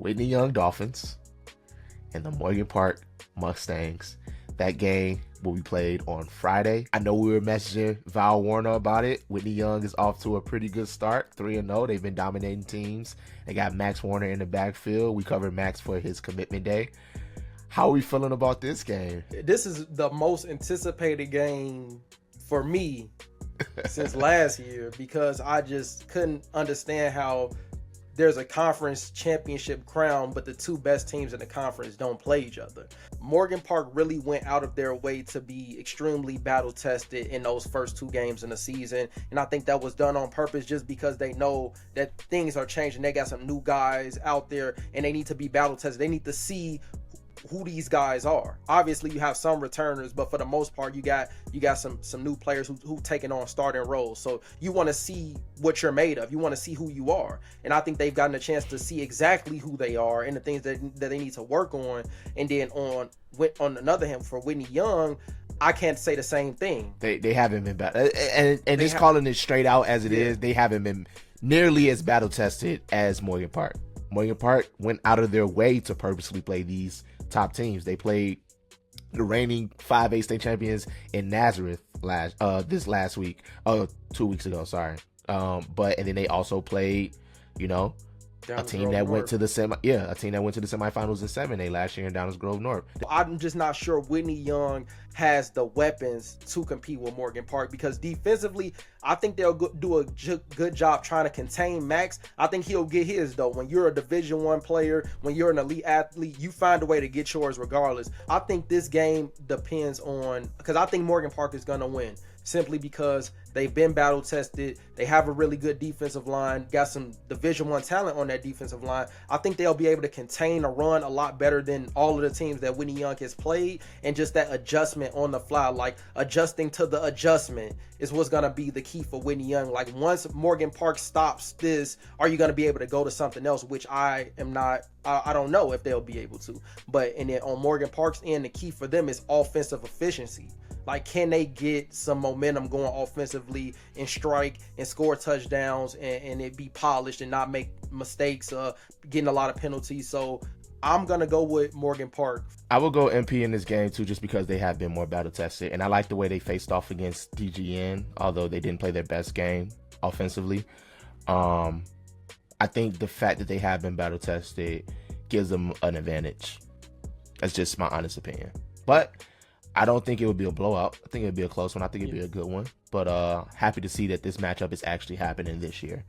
Whitney Young Dolphins and the Morgan Park Mustangs. That game will be played on Friday. I know we were messaging Val Warner about it. Whitney Young is off to a pretty good start, 3-0. They've been dominating teams. They got Max Warner in the backfield. We covered Max for his commitment day. How are we feeling about this game? This is the most anticipated game for me since last year, because I just couldn't understand how there's a conference championship crown, but the two best teams in the conference don't play each other. Morgan Park really went out of their way to be extremely battle tested in those first two games in the season. And I think that was done on purpose, just because they know that things are changing. They got some new guys out there and they need to be battle tested. They need to see who these guys are. Obviously you have some returners, but for the most part you got some new players who taking on starting roles. So you want to see what you're made of. You want to see who you are. And I think they've gotten a chance to see exactly who they are and the things that they need to work on. And then on another hand, for Whitney Young, I can't say the same thing. They haven't been battle, and just calling it straight out as it is, they haven't been nearly as battle tested as Morgan Park. Morgan Park went out of their way to purposely play these top teams. They played the reigning 5A state champions in Nazareth this last week. 2 weeks ago, sorry. But then they also played, a team that went to the semifinals in 7A last year in Downers Grove North. I'm just not sure Whitney Young has the weapons to compete with Morgan Park, because defensively, I think they'll do a good job trying to contain Max. I think he'll get his, though. When you're a Division I player, when you're an elite athlete, you find a way to get yours regardless. I think this game depends on, because I think Morgan Park is going to win, simply because they've been battle tested. They have a really good defensive line, got some Division I talent on that defensive line. I think they'll be able to contain a run a lot better than all of the teams that Whitney Young has played. And just that adjustment on the fly, like adjusting to the adjustment, is what's going to be the key for Whitney Young. Like, once Morgan Park stops this, are you going to be able to go to something else? Which I am not. I don't know if they'll be able to. And then on Morgan Park's end, the key for them is offensive efficiency. Like, can they get some momentum going offensively and strike and score touchdowns and it be polished and not make mistakes, getting a lot of penalties? So I'm going to go with Morgan Park. I will go MP in this game too, just because they have been more battle tested. And I like the way they faced off against DGN, although they didn't play their best game offensively. I think the fact that they have been battle tested gives them an advantage. That's just my honest opinion. But I don't think it would be a blowout. I think it would be a close one. I think it'd be a good one. But happy to see that this matchup is actually happening this year.